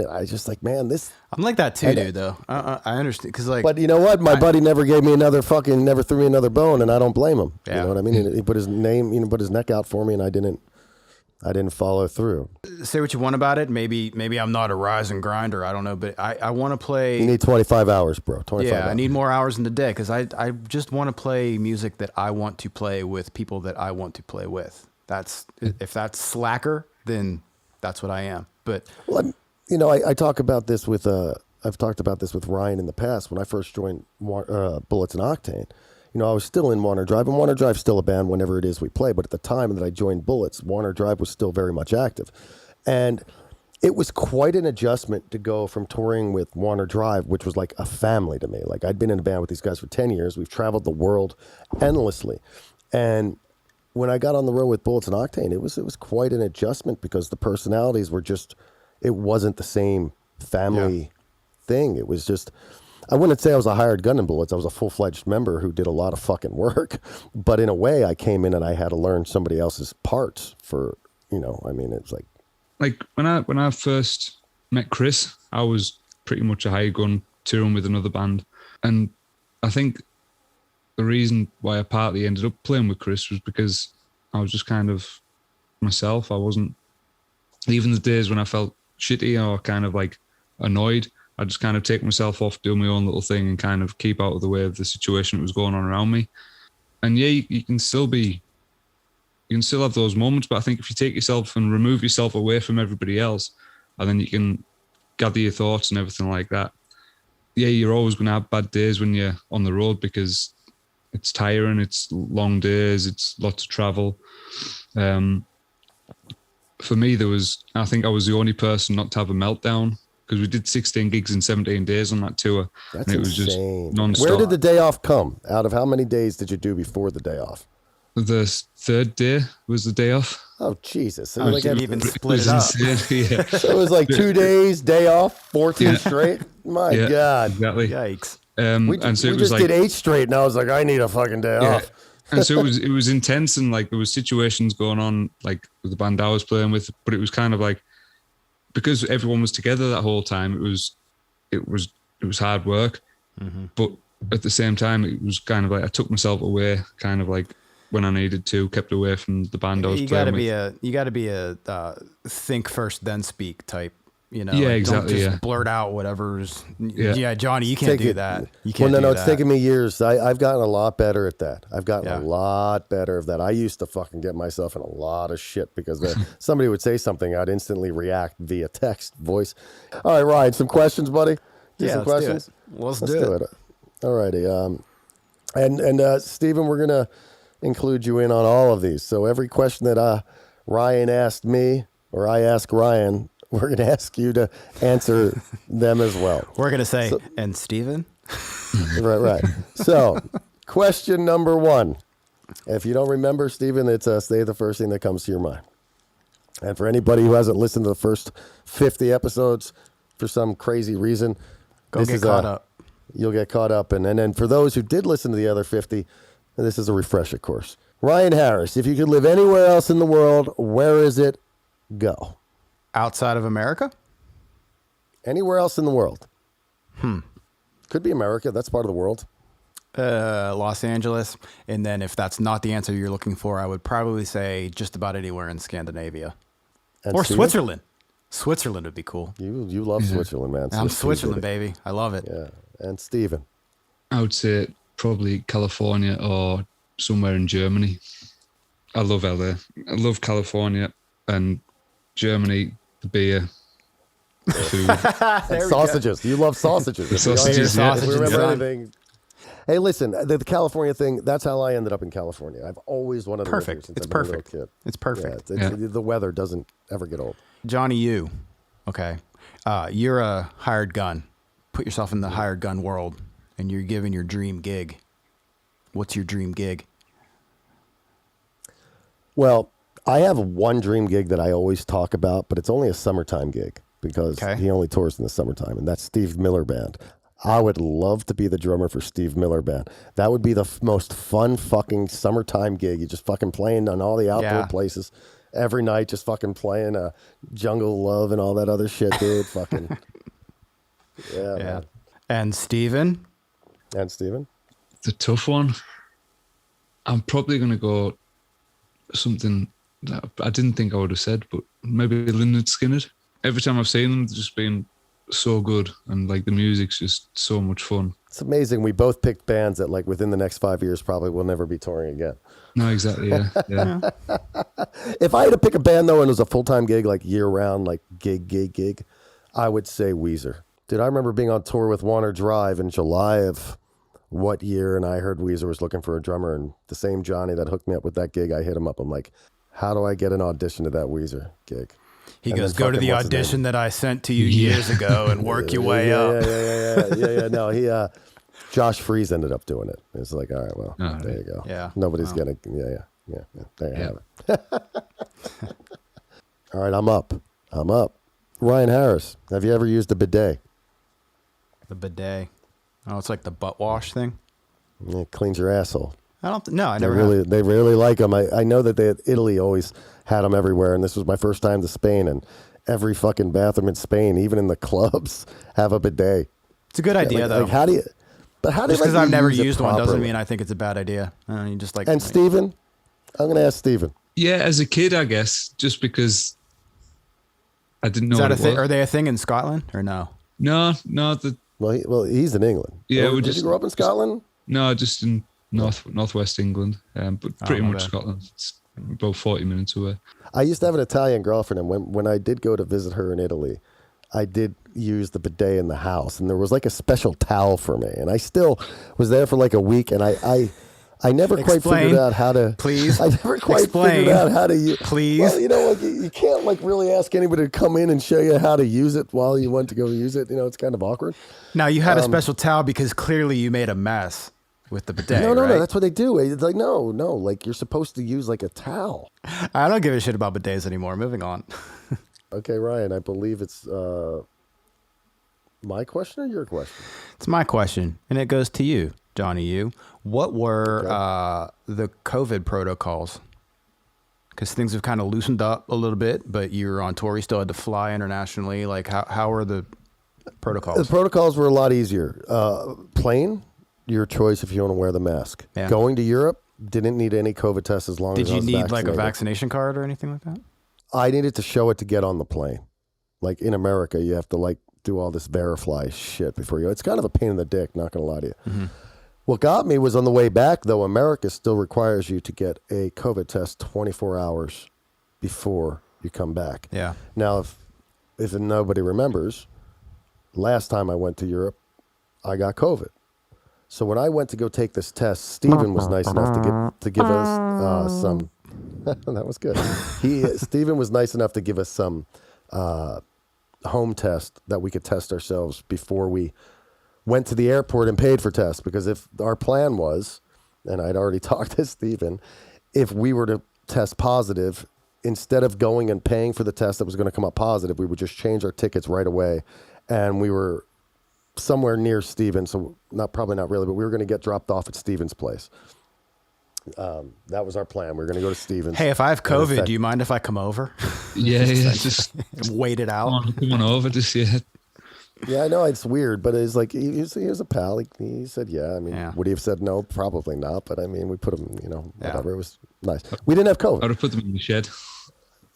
Speaker 1: I just like, man, this.
Speaker 2: I'm like that too, dude. Though I understand, because like.
Speaker 1: But you know what? My buddy never gave me never threw me another bone, and I don't blame him.
Speaker 2: Yeah.
Speaker 1: You know what I mean? He put his name, put his neck out for me, and I didn't follow through.
Speaker 2: Say what you want about it. Maybe I'm not a rise and grinder. I don't know, but I want to play.
Speaker 1: You need 25 hours, bro. 25 hours.
Speaker 2: I need more hours in the day, because I just want to play music that I want to play with people that I want to play with. If that's slacker, then that's what I am. But
Speaker 1: I talk about this with I've talked about this with Ryan in the past. When I first joined Bullets and Octane, I was still in Warner Drive, and Warner Drive's still a band whenever it is we play. But at the time that I joined Bullets, Warner Drive was still very much active, and it was quite an adjustment to go from touring with Warner Drive, which was like a family to me. Like, I'd been in a band with these guys for 10 years. We've traveled the world endlessly, and when I got on the road with Bullets and Octane, it was quite an adjustment, because the personalities were just, it wasn't the same family thing. It was just, I wouldn't say I was a hired gun in Bullets. I was a full-fledged member who did a lot of fucking work. But in a way, I came in and I had to learn somebody else's parts for, it was like
Speaker 3: when I first met Chris, I was pretty much a hired gun touring with another band. And I think the reason why I partly ended up playing with Chris was because I was just kind of myself. I wasn't, even the days when I felt shitty or kind of like annoyed, I just kind of take myself off, do my own little thing, and kind of keep out of the way of the situation that was going on around me. And you can still have those moments, but I think if you take yourself and remove yourself away from everybody else, and then you can gather your thoughts and everything like that. Yeah, you're always going to have bad days when you're on the road, because it's tiring, it's long days, it's lots of travel. For me, I think I was the only person not to have a meltdown, because we did 16 gigs in 17 days on that tour.
Speaker 1: That's
Speaker 3: and it was
Speaker 1: insane.
Speaker 3: Just non-stop.
Speaker 1: Where did the day off come? Out of how many days did you do before the day off?
Speaker 3: The third day was the day off.
Speaker 1: Oh, Jesus. So
Speaker 2: you even split it up.
Speaker 3: Yeah.
Speaker 1: So it was like 2 days, day off, 14 straight? My God.
Speaker 3: Exactly.
Speaker 2: Yikes.
Speaker 1: We just did 8 straight, and I was like, I need a fucking day off.
Speaker 3: And so it was intense, and like there was situations going on like with the band I was playing with, but it was kind of like, because everyone was together that whole time, it was hard work. Mm-hmm. But at the same time, it was kind of like I took myself away, kind of like when I needed to, kept away from the band I was playing with.
Speaker 2: You got to be a think first then speak type.
Speaker 3: Yeah,
Speaker 2: like,
Speaker 3: exactly.
Speaker 2: Don't just blurt out whatever's. Yeah, Johnny, you can't do that. You
Speaker 1: Well,
Speaker 2: can't.
Speaker 1: no, it's taken me years. I've gotten a lot better at that. I've gotten
Speaker 2: Yeah.
Speaker 1: a lot better at that. I used to fucking get myself in a lot of shit because somebody would say something, I'd instantly react via text, voice. All right, Ryan, some questions, buddy?
Speaker 2: Yeah,
Speaker 1: some questions?
Speaker 2: Let's do it.
Speaker 1: All righty. And Stephen, we're gonna include you in on all of these. So every question that Ryan asked me or I ask Ryan, we're going to ask you to answer them as well.
Speaker 2: We're going to say, and Steven?
Speaker 1: Right. So, question number 1. If you don't remember, Steven, it's say the first thing that comes to your mind. And for anybody who hasn't listened to the first 50 episodes for some crazy reason,
Speaker 2: Go get caught up.
Speaker 1: You'll get caught up. And then for those who did listen to the other 50, this is a refresher course. Ryan Harris, if you could live anywhere else in the world, where is it? Go.
Speaker 2: Outside of America?
Speaker 1: Anywhere else in the world. Could be America. That's part of the world.
Speaker 2: Los Angeles. And then if that's not the answer you're looking for, I would probably say just about anywhere in Scandinavia.
Speaker 1: And
Speaker 2: or
Speaker 1: Steven?
Speaker 2: Switzerland. Switzerland would be cool.
Speaker 1: You love Switzerland, man.
Speaker 2: I'm Switzerland, baby. I love it.
Speaker 1: Yeah. And Steven?
Speaker 3: I would say probably California or somewhere in Germany. I love LA. I love California and Germany, the beer, the food.
Speaker 1: And sausages. You love sausages.
Speaker 3: The sausages, yeah.
Speaker 1: If we remember anything. Hey, listen, the California thing, that's how I ended up in California. I've always wanted to live here since
Speaker 2: It's
Speaker 1: I've been a
Speaker 2: perfect.
Speaker 1: little kid.
Speaker 2: It's perfect.
Speaker 1: Yeah, the weather doesn't ever get old.
Speaker 2: Johnny, you. Okay. You're a hired gun. Put yourself in the hired gun world, and you're given your dream gig. What's your dream gig?
Speaker 1: Well, I have one dream gig that I always talk about, but it's only a summertime gig because he only tours in the summertime, and that's Steve Miller Band. I would love to be the drummer for Steve Miller Band. That would be the most fun fucking summertime gig. You just fucking playing on all the outdoor places every night, just fucking playing Jungle Love and all that other shit, dude. Fucking yeah. Man.
Speaker 2: And Steven?
Speaker 1: It's
Speaker 3: a tough one. I'm probably going to go something that I didn't think I would have said, but maybe Lynyrd Skynyrd. Every time I've seen them, they've just been so good, and like the music's just so much fun.
Speaker 1: It's amazing. We both picked bands that like within the next 5 years probably will never be touring again.
Speaker 3: No, exactly. Yeah.
Speaker 1: If I had to pick a band though, and it was a full-time gig, like year-round, like gig, I would say Weezer. Dude, I remember being on tour with Warner Drive in July of what year, and I heard Weezer was looking for a drummer, and the same Johnny that hooked me up with that gig, I hit him up. I'm like, how do I get an audition to that Weezer gig?
Speaker 2: He goes, go to the audition that I sent to you years ago and work your way up.
Speaker 1: Yeah. No, Josh Freese ended up doing it. It's like, all right, well, there you go.
Speaker 2: Yeah.
Speaker 1: Nobody's getting, There you have it. All right, I'm up. Ryan Harris, have you ever used a bidet?
Speaker 2: The bidet. Oh, it's like the butt wash thing?
Speaker 1: It cleans your asshole.
Speaker 2: I never have.
Speaker 1: They really like them. I know that Italy always had them everywhere, and this was my first time to Spain, and every fucking bathroom in Spain, even in the clubs, have a bidet.
Speaker 2: It's a good idea, though.
Speaker 1: Like, how do you? Just
Speaker 2: because I've never used one doesn't mean I think it's a bad idea. You just like.
Speaker 1: And Steven, I'm going to ask Steven.
Speaker 3: Yeah, as a kid, I guess, just because I didn't know.
Speaker 2: Is that a thing? Are they a thing in Scotland or no?
Speaker 3: No.
Speaker 1: Well, he's in England.
Speaker 3: Yeah,
Speaker 1: did you grow up in Scotland?
Speaker 3: No, just in northwest England, but pretty much Scotland. It's about 40 minutes away.
Speaker 1: I used to have an Italian girlfriend, and when I did go to visit her in Italy, I did use the bidet in the house, and there was like a special towel for me, and I still was there for like a week, and I never quite figured out how to.
Speaker 2: Please,
Speaker 1: I never quite figured out how to use.
Speaker 2: Please,
Speaker 1: well, like you can't like really ask anybody to come in and show you how to use it while you went to go use it. It's kind of awkward.
Speaker 2: Now you had a special towel because clearly you made a mess with the bidet.
Speaker 1: No,
Speaker 2: right?
Speaker 1: that's what they do. It's like no, like you're supposed to use like a towel.
Speaker 2: I don't give a shit about bidets anymore. Moving on.
Speaker 1: Okay, Ryan, I believe it's my question or your question?
Speaker 2: It's my question, and it goes to you, Johnny. What were the COVID protocols? Because things have kind of loosened up a little bit, but you were on tour. You still had to fly internationally. Like, how were the protocols?
Speaker 1: The protocols were a lot easier. Plane, your choice if you want to wear the mask.
Speaker 2: Yeah.
Speaker 1: Going to Europe, didn't need any COVID tests as long as I was
Speaker 2: Did you need
Speaker 1: vaccinated.
Speaker 2: like a vaccination card or anything like that?
Speaker 1: I needed to show it to get on the plane. Like in America, you have to like do all this verify shit before you go. It's kind of a pain in the dick, not going to lie to you. Mm-hmm. What got me was on the way back, though, America still requires you to get a COVID test 24 hours before you come back.
Speaker 2: Yeah.
Speaker 1: Now, if nobody remembers, last time I went to Europe, I got COVID. So when I went to go take this test, Stephen was nice enough to give us some. That was good. Stephen was nice enough to give us some home test that we could test ourselves before we went to the airport and paid for tests. Because if our plan was, and I'd already talked to Stephen, if we were to test positive, instead of going and paying for the test that was going to come up positive, we would just change our tickets right away. And we were somewhere near Stephen, so probably not really, but we were going to get dropped off at Stephen's place. That was our plan. We were going to go to Stephen's.
Speaker 2: Hey, if I have COVID, do you mind if I come over?
Speaker 3: Yeah, just
Speaker 2: wait it out.
Speaker 3: Come on over, just yeah.
Speaker 1: Yeah, I know it's weird, but it's like he was a pal. He said, yeah. I mean, would he have said no? Probably not. But I mean, we put him, whatever. It was nice. We didn't have COVID.
Speaker 3: I would have put them in the shed.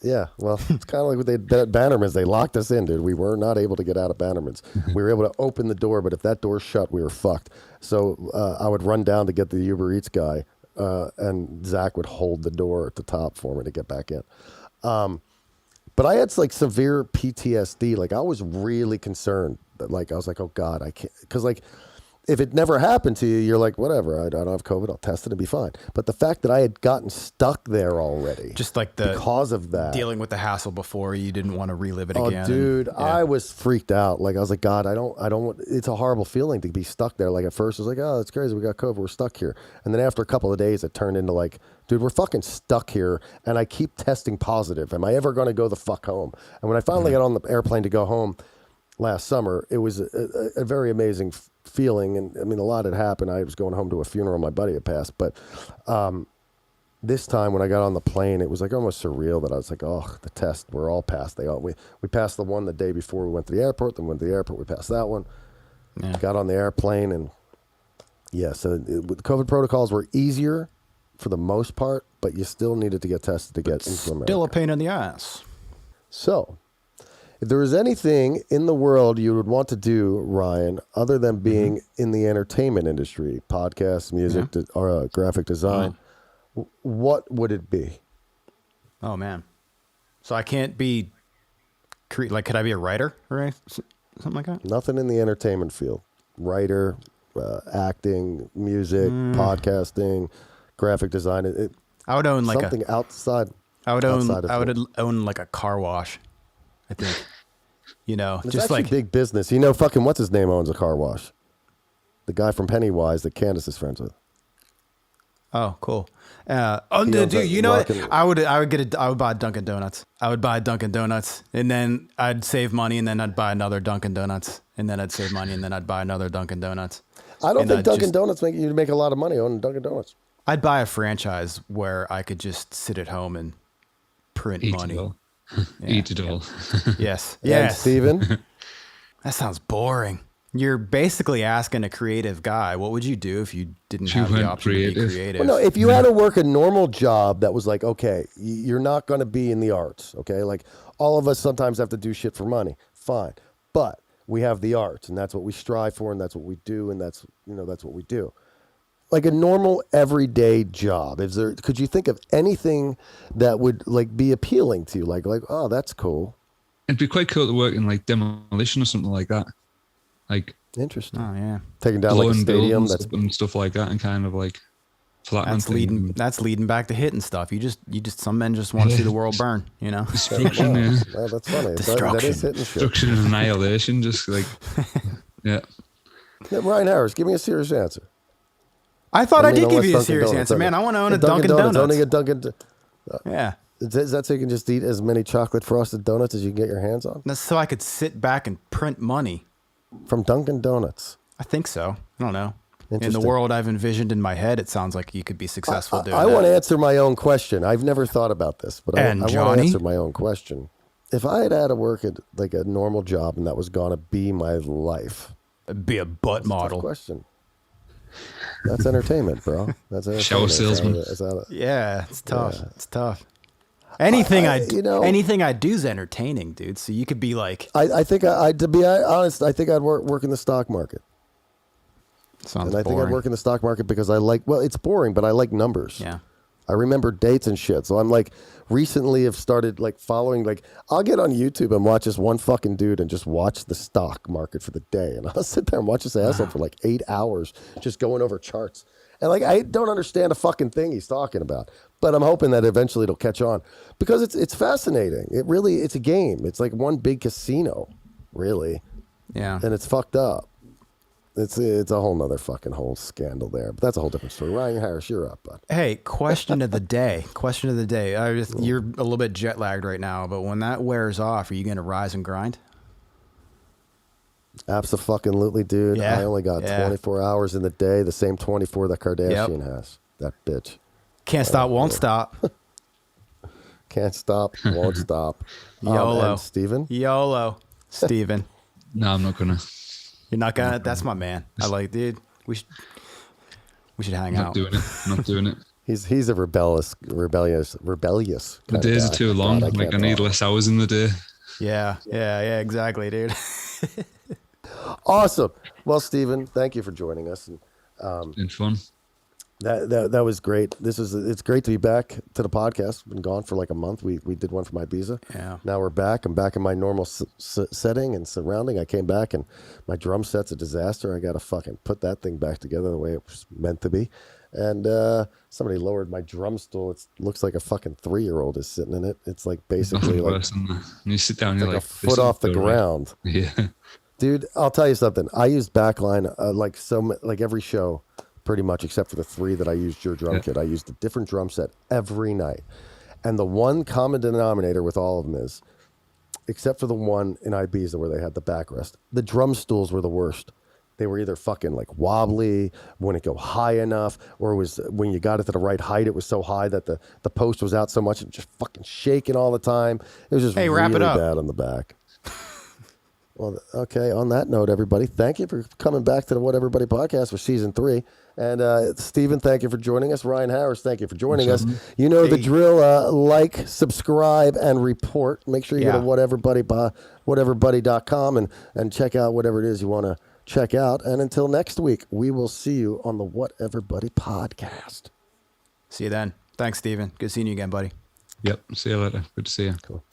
Speaker 1: Yeah, well, it's kind of like with Bannerman's. They locked us in, dude. We were not able to get out of Bannerman's. We were able to open the door, but if that door shut, we were fucked. So I would run down to get the Uber Eats guy, and Zach would hold the door at the top for me to get back in. But I had like severe PTSD. Like I was really concerned. Like I was like, oh God, I can't. Because like if it never happened to you, you're like, whatever. I don't have COVID. I'll test it and be fine. But the fact that I had gotten stuck there already,
Speaker 2: just like
Speaker 1: because of that,
Speaker 2: dealing with the hassle before, you didn't want to relive it again.
Speaker 1: Oh, dude, I was freaked out. Like I was like, God, I don't want. It's a horrible feeling to be stuck there. Like at first, I was like, oh, it's crazy. We got COVID. We're stuck here. And then after a couple of days, it turned into like, dude, we're fucking stuck here, and I keep testing positive. Am I ever going to go the fuck home? And when I finally got on the airplane to go home last summer, it was a very amazing feeling, and I mean, a lot had happened. I was going home to a funeral my buddy had passed, but this time when I got on the plane, it was like almost surreal that I was like, oh, the test, we're all passed. We passed the one the day before we went to the airport, then went to the airport, we passed that one. Yeah. Got on the airplane, and so the COVID protocols were easier for the most part, but you still needed to get tested to get into America.
Speaker 2: Still a pain in the ass.
Speaker 1: So, if there was anything in the world you would want to do, Ryan, other than being in the entertainment industry, podcasts, music, or graphic design, what would it be?
Speaker 2: Oh, man. So I can't be, like, could I be a writer or something like that?
Speaker 1: Nothing in the entertainment field. Writer, acting, music, podcasting, graphic design.
Speaker 2: I would own like
Speaker 1: something outside.
Speaker 2: I would own like a car wash, I think.
Speaker 1: It's
Speaker 2: just
Speaker 1: like big business. Fucking what's his name owns a car wash? The guy from Pennywise that Candace is friends with.
Speaker 2: Oh, cool. Dude, you know what? I would buy Dunkin' Donuts. I would buy Dunkin' Donuts, and then I'd save money, and then I'd buy another Dunkin' Donuts, and then I'd save money, and then I'd buy another Dunkin' Donuts.
Speaker 1: I don't think Dunkin' Donuts you'd make a lot of money owning Dunkin' Donuts.
Speaker 2: I'd buy a franchise where I could just sit at home and print money.
Speaker 3: Eat it all.
Speaker 2: Yes.
Speaker 1: And Steven?
Speaker 2: That sounds boring. You're basically asking a creative guy, what would you do if you didn't have the option to be creative?
Speaker 1: Well, no, if you had to work a normal job that was like, okay, you're not going to be in the arts, okay? Like, all of us sometimes have to do shit for money. Fine. But we have the arts, and that's what we strive for, and that's what we do, and that's what we do. Like a normal everyday job. Could you think of anything that would like be appealing to you? Like, oh, that's cool.
Speaker 3: It'd be quite cool to work in like demolition or something like that. Like,
Speaker 1: interesting.
Speaker 2: Oh yeah,
Speaker 1: taking down like a stadium
Speaker 3: and stuff like that, and kind of like flattening.
Speaker 2: That's leading back to hitting stuff. You just some men just want to see the world burn.
Speaker 3: Destruction.
Speaker 1: Well, that's funny.
Speaker 2: Destruction.
Speaker 1: That is hitting shit.
Speaker 3: Destruction and annihilation. Just like
Speaker 1: Ryan Harris, give me a serious answer.
Speaker 2: I thought I did give you a serious answer, man. I want to own a Dunkin' Donuts.
Speaker 1: Owning a Dunkin'.
Speaker 2: Yeah.
Speaker 1: Is that so you can just eat as many chocolate frosted donuts as you can get your hands on?
Speaker 2: That's so I could sit back and print money.
Speaker 1: From Dunkin' Donuts.
Speaker 2: I think so. I don't know. In the world I've envisioned in my head, it sounds like you could be successful doing that.
Speaker 1: I want to answer my own question. I've never thought about this, but I want to answer my own question. If I had to work at like a normal job and that was going to be my life.
Speaker 2: Be a butt model.
Speaker 1: Tough question. That's entertainment, bro. That's entertainment.
Speaker 3: Show salesman.
Speaker 2: Yeah, it's tough. Yeah. It's tough. Anything I do is entertaining, dude. So you could be like,
Speaker 1: I think to be honest, I think I'd work in the stock market.
Speaker 2: Sounds
Speaker 1: boring. Think I'd work in the stock market because it's boring, but I like numbers.
Speaker 2: Yeah.
Speaker 1: I remember dates and shit. So I'm like, recently have started like following, like I'll get on YouTube and watch this one fucking dude and just watch the stock market for the day. And I'll sit there and watch this asshole for like 8 hours, just going over charts. And like, I don't understand a fucking thing he's talking about, but I'm hoping that eventually it'll catch on because it's fascinating. It's a game. It's like one big casino, really.
Speaker 2: Yeah.
Speaker 1: And it's fucked up. It's a whole scandal there, but that's a whole different story. Ryan Harris, you're up, bud.
Speaker 2: Hey, question of the day. You're a little bit jet lagged right now, but when that wears off, are you going to rise and grind?
Speaker 1: Absolutely, dude.
Speaker 2: Yeah.
Speaker 1: I only got 24 hours in the day, the same 24 that Kardashian has. That bitch.
Speaker 2: Can't stop, won't stop.
Speaker 1: Can't stop, won't stop.
Speaker 2: YOLO.
Speaker 1: And Steven?
Speaker 2: YOLO. Steven.
Speaker 3: No, I'm not gonna.
Speaker 2: You're not gonna? That's my man. I like, dude. We should hang out.
Speaker 3: Not doing it.
Speaker 1: He's a rebellious.
Speaker 3: The days are too long. I need less hours in the day.
Speaker 2: Yeah, exactly, dude.
Speaker 1: Awesome. Well, Steven, thank you for joining us. And
Speaker 3: it's fun.
Speaker 1: That was great. It's great to be back to the podcast. Been gone for like a month. We did one for my Ibiza.
Speaker 2: Yeah.
Speaker 1: Now we're back. I'm back in my normal setting and surrounding. I came back and my drum set's a disaster. I got to fucking put that thing back together the way it was meant to be. And somebody lowered my drum stool. It looks like a fucking 3-year-old is sitting in it. It's like basically like
Speaker 3: when you sit down, you're
Speaker 1: like a foot off the ground.
Speaker 3: Yeah.
Speaker 1: Dude, I'll tell you something. I used Backline like every show. Pretty much, except for the 3 that I used your drum kit. I used a different drum set every night. And the one common denominator with all of them is, except for the one in Ibiza where they had the backrest, the drum stools were the worst. They were either fucking like wobbly, wouldn't go high enough, or it was when you got it to the right height, it was so high that the post was out so much and just fucking shaking all the time. It was just
Speaker 2: wrap it
Speaker 1: really
Speaker 2: up.
Speaker 1: bad on the back. Well, okay. On that note, everybody, thank you for coming back to the What Everybody podcast for season 3. And Stephen, thank you for joining us. Ryan Harris, thank you for joining us. You know the drill. Like, subscribe, and report. Make sure you go to whateverbuddy.com and check out whatever it is you want to check out. And until next week, we will see you on the What Everybody podcast.
Speaker 2: See you then. Thanks, Steven. Good seeing you again, buddy.
Speaker 3: Yep. See you later. Good to see you.
Speaker 1: Cool.